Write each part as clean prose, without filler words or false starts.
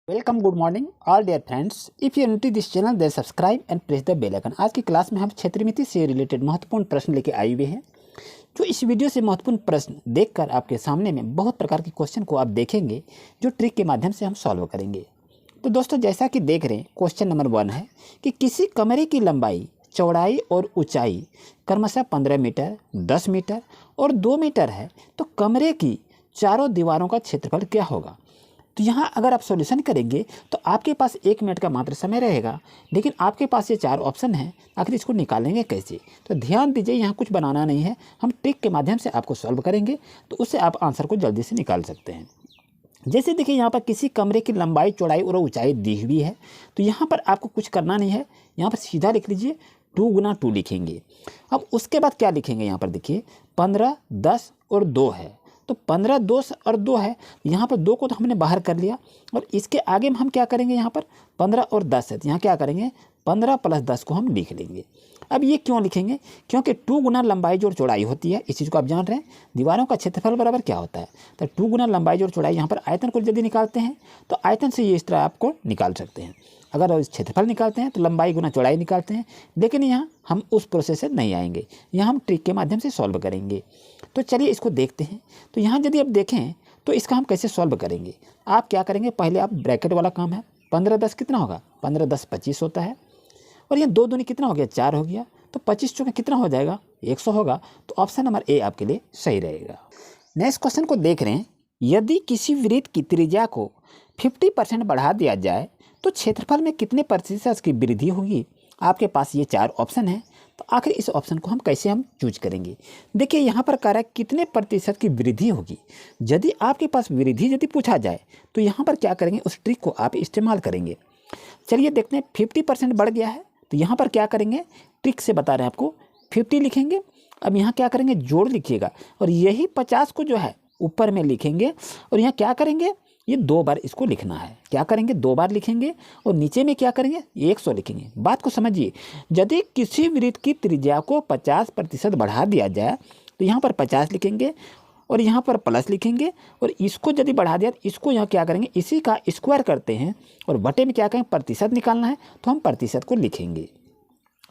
Welcome, good morning all dear friends. If you new to this channel then subscribe and press the bell icon. आज की class में हम क्षेत्रमिति से related महत्वपूर्ण प्रश्न लेके आए हुए हैं। जो इस वीडियो से महत्वपूर्ण प्रश्न देखकर आपके सामने में बहुत प्रकार के क्वेश्चन को आप देखेंगे जो ट्रिक के माध्यम से हम सॉल्व करेंगे। तो दोस्तों, जैसा कि देख रहे हैं, क्वेश्चन नंबर 1 है कि किसी कमरे की लंबाई, चौड़ाई और ऊंचाई क्रमशः 15 मीटर, 10 मीटर और 2 मीटर है, तो कमरे की चारों दीवारों का क्षेत्रफल क्या होगा। तो यहाँ अगर आप सॉल्यूशन करेंगे तो आपके पास 1 मिनट का मात्र समय रहेगा, लेकिन आपके पास ये 4 ऑप्शन हैं। आखिर इसको निकालेंगे कैसे? तो ध्यान दीजिए, यहाँ कुछ बनाना नहीं है, हम ट्रिक के माध्यम से आपको सॉल्व करेंगे, तो उससे आप आंसर को जल्दी से निकाल सकते हैं। जैसे देखिए, यहाँ पर किसी कमरे की लंबाई, चौड़ाई और ऊंचाई दी हुई है, तो यहाँ पर आपको कुछ करना नहीं है, यहाँ पर सीधा लिख लीजिए 2 गुना 2 लिखेंगे। अब उसके बाद क्या लिखेंगे, यहाँ पर देखिए 15, 10 और 2 है, तो 15, 2 और 2 है। यहाँ पर 2 को तो हमने बाहर कर लिया, और इसके आगे में हम क्या करेंगे, यहाँ पर 15 और 10 है, तो यहाँ क्या करेंगे 15 + 10 को हम लिख लेंगे। अब ये क्यों लिखेंगे? क्योंकि 2 गुना लंबाई जोड़ चौड़ाई होती है, इस चीज़ को आप जान रहे हैं। दीवारों का क्षेत्रफल बराबर क्या होता है, तो 2 गुना लंबाई जोड़ चौड़ाई। यहाँ पर आयतन को यदि निकालते हैं तो आयतन से ये इस तरह आपको निकाल सकते हैं। अगर इस क्षेत्रफल निकालते हैं तो लंबाई गुना चौड़ाई निकालते हैं, लेकिन यहाँ हम उस प्रोसेस से नहीं आएंगे, यहाँ हम ट्रिक के माध्यम से सॉल्व करेंगे। तो चलिए इसको देखते हैं। तो यहाँ यदि आप देखें तो इसका हम कैसे सॉल्व करेंगे। आप क्या करेंगे, पहले आप ब्रैकेट वाला काम है, 15, 10 कितना होगा, 15, 10 25 होता है, और ये 2 दूनी कितना हो गया, 4 हो गया, तो 25 चौके कितना हो जाएगा, 100 होगा। तो ऑप्शन नंबर ए आपके लिए सही रहेगा। नेक्स्ट क्वेश्चन को देख रहे हैं, यदि किसी वृत्त की त्रिज्या को 50% बढ़ा दिया जाए तो क्षेत्रफल में कितने प्रतिशत की वृद्धि होगी। आपके पास ये 4 ऑप्शन हैं, तो आखिर इस ऑप्शन को हम कैसे चूज करेंगे। देखिए, यहाँ पर कह रहा है कितने प्रतिशत की वृद्धि होगी। यदि आपके पास वृद्धि यदि पूछा जाए तो यहाँ पर क्या करेंगे, उस ट्रिक को आप इस्तेमाल करेंगे। चलिए देखते हैं, 50% बढ़ गया है, तो यहाँ पर क्या करेंगे, ट्रिक से बता रहे हैं आपको, 50 लिखेंगे। अब यहाँ क्या करेंगे, जोड़ लिखिएगा, और यही 50 को जो है ऊपर में लिखेंगे, और यहाँ क्या करेंगे, ये 2 बार इसको लिखना है। क्या करेंगे, 2 बार लिखेंगे, और नीचे में क्या करेंगे, 100 लिखेंगे। बात को समझिए, यदि किसी वृत्त की त्रिज्या को 50% बढ़ा दिया जाए तो यहाँ पर 50 लिखेंगे, और यहाँ पर प्लस लिखेंगे, और इसको यदि बढ़ा दिया तो इसको यहाँ क्या करेंगे, इसी का स्क्वायर करते हैं, और बटे में क्या करेंगे, प्रतिशत निकालना है, तो हम प्रतिशत को लिखेंगे।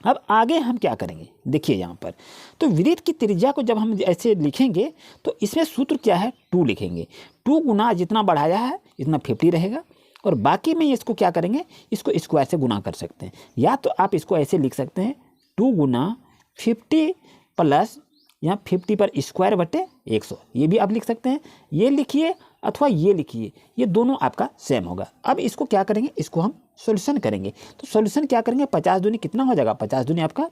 अब आगे हम क्या करेंगे, देखिए यहाँ पर, तो वृत्त की त्रिज्या को जब हम ऐसे लिखेंगे तो इसमें सूत्र क्या है, 2 लिखेंगे। 2 गुना जितना बढ़ाया है इतना 50 रहेगा, और बाकी में इसको क्या करेंगे, इसको स्क्वायर से गुना कर सकते हैं। या तो आप इसको ऐसे लिख सकते हैं, 2 गुना 50 प्लस यहाँ 50 पर स्क्वायर बटे 100, ये भी आप लिख सकते हैं। ये लिखिए अथवा ये लिखिए, ये दोनों आपका सेम होगा। अब इसको क्या करेंगे, इसको हम सॉल्यूशन करेंगे। तो सॉल्यूशन क्या करेंगे, 50 दूनी कितना हो जाएगा, 50 दूनी आपका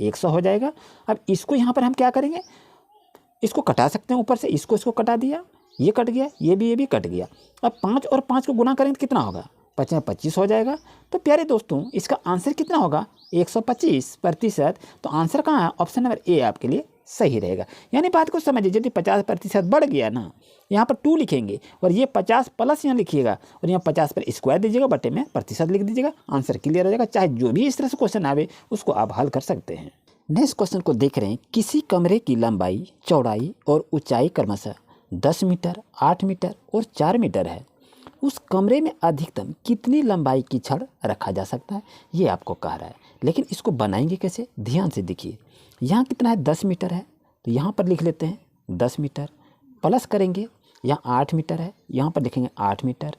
100 हो जाएगा। अब इसको यहाँ पर हम क्या करेंगे, इसको कटा सकते हैं ऊपर से, इसको कटा दिया, ये कट गया, ये भी कट गया। अब 5 और 5 को गुना करेंगे तो कितना होगा, 25 हो जाएगा। तो प्यारे दोस्तों, इसका आंसर कितना होगा, 125%। तो आंसर कहाँ है, ऑप्शन नंबर ए आपके लिए सही रहेगा। यानी बात को समझिए, यदि 50% बढ़ गया ना, यहाँ पर 2 लिखेंगे, और ये 50 प्लस यहाँ लिखिएगा, और यहाँ 50 पर स्क्वायर दीजिएगा, बटे में प्रतिशत लिख दीजिएगा, आंसर क्लियर हो जाएगा। चाहे जो भी इस तरह से क्वेश्चन आवे उसको आप हल कर सकते हैं। नेक्स्ट क्वेश्चन को देख रहे हैं, किसी कमरे की लंबाई, चौड़ाई और ऊंचाई क्रमशः 10 मीटर, 8 मीटर और 4 मीटर है। उस कमरे में अधिकतम कितनी लंबाई की छड़ रखा जा सकता है, ये आपको कह रहा है। लेकिन इसको बनाएंगे कैसे, ध्यान से देखिए। यहाँ कितना है, 10 मीटर है, तो यहाँ पर लिख लेते हैं 10 मीटर, प्लस करेंगे, यहाँ 8 मीटर है, यहाँ पर लिखेंगे 8 मीटर,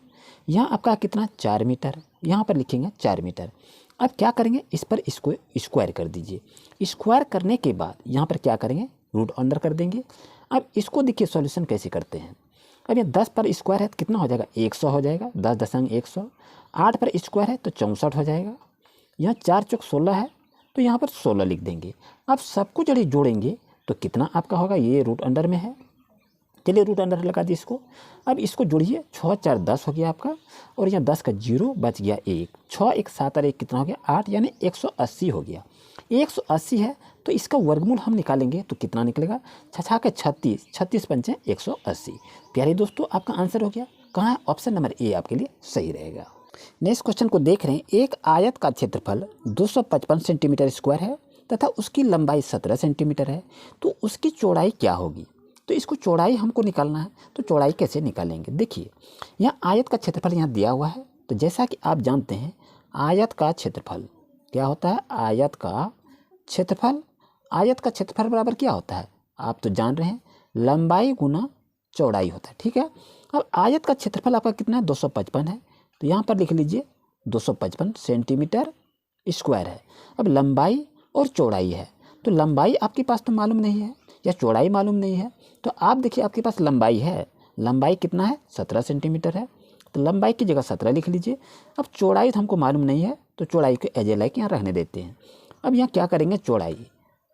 यहाँ आपका कितना 4 मीटर, यहाँ पर लिखेंगे 4 मीटर। अब क्या करेंगे, इस पर इसको स्क्वायर कर दीजिए। स्क्वायर करने के बाद यहाँ पर क्या करेंगे, रूट अंडर कर देंगे। अब इसको देखिए सॉल्यूशन कैसे करते हैं। अब ये 10 पर स्क्वायर है तो कितना हो जाएगा, 100 हो जाएगा, 10.100। 8 पर स्क्वायर है तो 64 हो जाएगा। यहाँ 4 चौक 16 है, तो यहाँ पर 16 लिख देंगे। अब सब कुछ यदि जोड़ेंगे तो कितना आपका होगा, ये रूट अंडर में है, चलिए रूट अंडर लगा दिए इसको। अब इसको जोड़िए, 6 4 10 हो गया आपका, और यहाँ 10 का 0 बच गया 1, 6 1 7 और 1 कितना हो गया, 8, यानी 180 हो गया। 180 है तो इसका वर्गमूल हम निकालेंगे तो कितना निकलेगा, 6 के 36, 36 पंचे 180। प्यारे दोस्तों, आपका आंसर हो गया। कहाँ है, ऑप्शन नंबर ए आपके लिए सही रहेगा। नेक्स्ट क्वेश्चन को देख रहे हैं, एक आयत का क्षेत्रफल 255 सेंटीमीटर स्क्वायर है तथा उसकी लंबाई 17 सेंटीमीटर है, तो उसकी चौड़ाई क्या होगी। तो इसको चौड़ाई हमको निकालना है, तो चौड़ाई कैसे निकालेंगे। देखिए, यहाँ आयत का क्षेत्रफल यहाँ दिया हुआ है, तो जैसा कि आप जानते हैं आयत का क्षेत्रफल क्या होता है, आयत का क्षेत्रफल बराबर क्या होता है, आप तो जान रहे हैं, लंबाई गुना चौड़ाई होता है। ठीक है, अब आयत का क्षेत्रफल आपका कितना है, 255 है, तो यहाँ पर लिख लीजिए 255 सेंटीमीटर स्क्वायर है। अब लंबाई और चौड़ाई है, तो लंबाई आपके पास तो मालूम नहीं है या चौड़ाई मालूम नहीं है, तो आप देखिए आपके पास लंबाई है, लंबाई कितना है 17 सेंटीमीटर है, तो लंबाई की जगह 17 लिख लीजिए। अब चौड़ाई तो हमको मालूम नहीं है, तो चौड़ाई को एज ए लाइक यहाँ रहने देते हैं। अब यहाँ क्या करेंगे, चौड़ाई,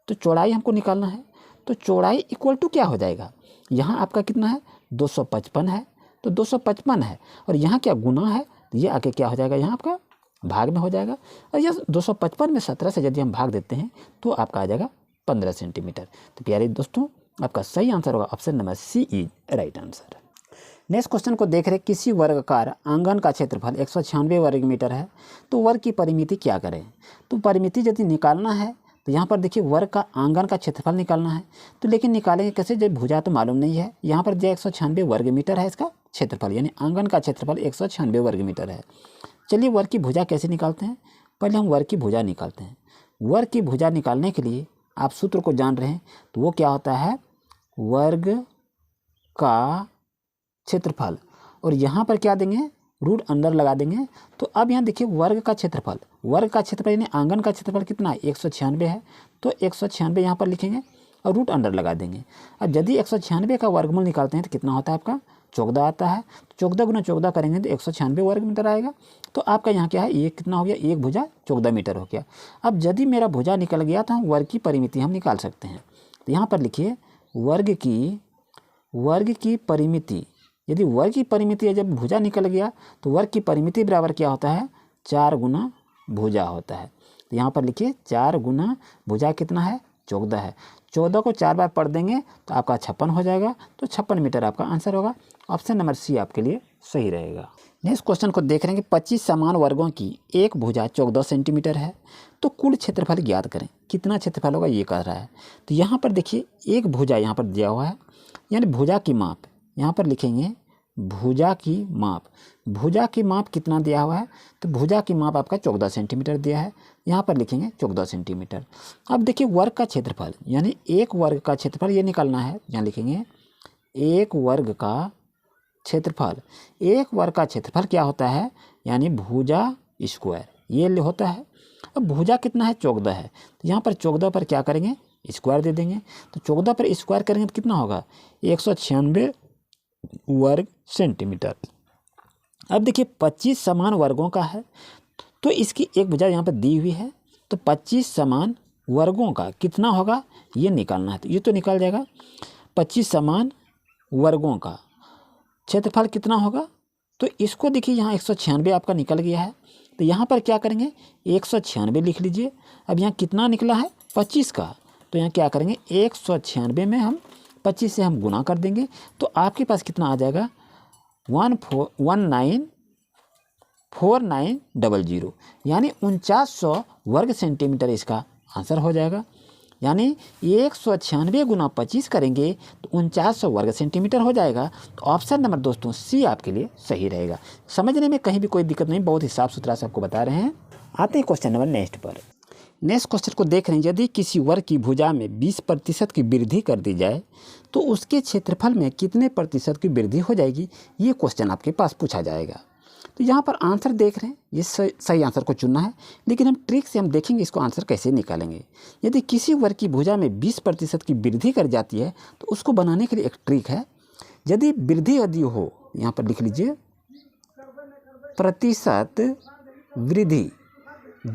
तो चौड़ाई हमको निकालना है, तो चौड़ाई इक्वल टू क्या हो जाएगा, यहाँ आपका कितना है 255 है, तो 255 है और यहाँ क्या गुना है, तो ये आके क्या हो जाएगा, यहाँ आपका भाग में हो जाएगा, और यह 255 में 17 से यदि हम भाग देते हैं तो आपका आ जाएगा 15 सेंटीमीटर। तो प्यारे दोस्तों आपका सही आंसर होगा option number C is right answer. Next question को देख रहे, किसी वर्गाकार आंगन का क्षेत्रफल 196 वर्ग मीटर है, तो वर्ग की परिमिति क्या करें। तो परिमिति यदि निकालना है तो यहाँ पर देखिए वर्ग का आंगन का क्षेत्रफल निकालना है, तो लेकिन निकालेंगे कैसे, जब भुजा तो मालूम नहीं है, यहाँ पर जो 196 वर्ग मीटर है इसका क्षेत्रफल, यानी आंगन का क्षेत्रफल 196 वर्ग मीटर है। चलिए वर्ग की भुजा कैसे निकालते हैं, पहले हम वर्ग की भुजा निकालते हैं। वर्ग की भुजा निकालने के लिए आप सूत्र को जान रहे हैं, तो वो क्या होता है, वर्ग का क्षेत्रफल, और यहाँ पर क्या देंगे, रूट अंडर लगा देंगे। तो अब यहाँ देखिए वर्ग का क्षेत्रफल यानी आंगन का क्षेत्रफल कितना है 196 है, तो 196 यहाँ पर लिखेंगे और रूट अंडर लगा देंगे। अब यदि 196 का वर्गमूल निकालते हैं तो कितना होता है आपका 14 आता है, 14 गुना 14 करेंगे तो 196 वर्ग मीटर आएगा। तो आपका यहाँ क्या है, ये कितना हो गया, एक भुजा 14 मीटर हो गया। अब यदि मेरा भुजा निकल गया तो हम वर्ग की परिमिति हम निकाल सकते हैं। तो यहाँ पर लिखिए वर्ग की परिमिति, यदि वर्ग की परिमिति जब भुजा निकल गया तो वर्ग की परिमिति बराबर क्या होता है, 4 गुना भुजा होता है। तो यहाँ पर लिखिए 4 गुना भुजा कितना है 14 है, 14 को 4 बार पढ़ देंगे तो आपका 56 हो जाएगा, तो 56 मीटर आपका आंसर होगा। ऑप्शन नंबर सी आपके लिए सही रहेगा। नेक्स्ट क्वेश्चन को देख रहे हैं कि 25 समान वर्गों की एक भुजा 14 सेंटीमीटर है, तो कुल क्षेत्रफल ज्ञात करें, कितना क्षेत्रफल होगा ये कह रहा है। तो यहाँ पर देखिए एक भुजा यहाँ पर दिया हुआ है, यानी भुजा की माप यहाँ पर लिखेंगे, भुजा की माप कितना दिया हुआ है, तो भुजा की माप आपका 14 सेंटीमीटर दिया है, यहाँ पर लिखेंगे 14 सेंटीमीटर। अब देखिए वर्ग का क्षेत्रफल, यानी एक वर्ग का क्षेत्रफल ये निकालना है, यहाँ लिखेंगे एक वर्ग का क्षेत्रफल क्या होता है, यानी भुजा स्क्वायर ये होता है। अब भुजा कितना है 14 है, तो यहाँ पर 14 पर क्या करेंगे स्क्वायर दे देंगे, तो 14 पर स्क्वायर करेंगे तो कितना होगा 196 वर्ग सेंटीमीटर। अब देखिए 25 समान वर्गों का है, तो इसकी एक भुजा यहाँ पर दी हुई है, तो 25 समान वर्गों का कितना होगा ये निकालना है। तो ये तो निकल जाएगा 25 समान वर्गों का क्षेत्रफल कितना होगा, तो इसको देखिए यहाँ 196 आपका निकल गया है, तो यहाँ पर क्या करेंगे 196 लिख लीजिए। अब यहाँ कितना निकला है 25 का, तो यहाँ क्या करेंगे 196 में हम 25 से हम गुना कर देंगे, तो आपके पास कितना आ जाएगा 194900, यानी 4900 वर्ग सेंटीमीटर इसका आंसर हो जाएगा। यानी 196 गुना 25 करेंगे तो 4900 वर्ग सेंटीमीटर हो जाएगा। तो ऑप्शन नंबर दोस्तों सी आपके लिए सही रहेगा। समझने में कहीं भी कोई दिक्कत नहीं, बहुत ही साफ सुथरा से आपको बता रहे हैं। आते हैं क्वेश्चन नंबर नेक्स्ट पर। नेक्स्ट क्वेश्चन को देख रहे हैं, यदि किसी वर्ग की भुजा में 20% की वृद्धि कर दी जाए तो उसके क्षेत्रफल में कितने प्रतिशत की वृद्धि हो जाएगी, ये क्वेश्चन आपके पास पूछा जाएगा। तो यहाँ पर आंसर देख रहे हैं, ये सही आंसर को चुनना है, लेकिन हम ट्रिक से हम देखेंगे इसको आंसर कैसे निकालेंगे। यदि किसी वर्ग की भुजा में 20% की वृद्धि कर जाती है तो उसको बनाने के लिए एक ट्रिक है। यदि वृद्धि हो, यहाँ पर लिख लीजिए प्रतिशत वृद्धि,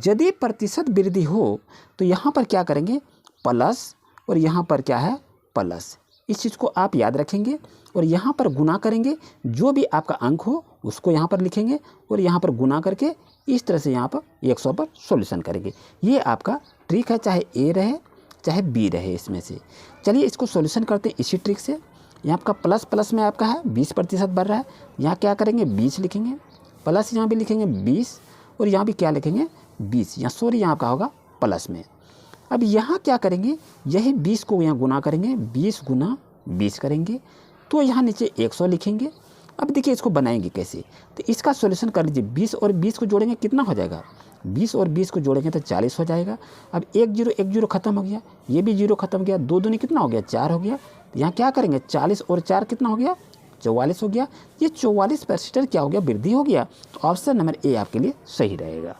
यदि प्रतिशत वृद्धि हो तो यहाँ पर क्या करेंगे प्लस, और यहाँ पर क्या है प्लस। इस चीज़ को आप याद रखेंगे और यहाँ पर गुना करेंगे, जो भी आपका अंक हो उसको यहाँ पर लिखेंगे और यहाँ पर गुना करके इस तरह से यहाँ पर 100 पर सॉल्यूशन करेंगे। ये आपका ट्रिक है, चाहे ए रहे चाहे बी रहे इसमें से। चलिए इसको सॉल्यूशन करते हैं इसी ट्रिक से। यहाँ आपका प्लस प्लस में आपका है 20% बढ़ रहा है, यहाँ क्या करेंगे 20 लिखेंगे, प्लस यहाँ भी लिखेंगे 20 और यहाँ भी क्या लिखेंगे 20, यहाँ आपका होगा प्लस में। अब यहाँ क्या करेंगे, यही 20 को यहाँ गुना करेंगे, 20 गुना 20 करेंगे, तो यहाँ नीचे 100 लिखेंगे। अब देखिए इसको बनाएंगे कैसे, तो इसका सॉल्यूशन कर लीजिए। 20 और 20 को जोड़ेंगे कितना हो जाएगा, 20 और 20 को जोड़ेंगे तो 40 हो जाएगा। अब एक जीरो खत्म हो गया, ये भी जीरो खत्म हो गया, 2 दूनी कितना हो गया 4 हो गया। तो यहाँ क्या करेंगे 40 और 4 कितना हो गया 44 हो गया। ये 44% क्या हो गया वृद्धि हो गया। तो ऑप्शन नंबर ए आपके लिए सही रहेगा।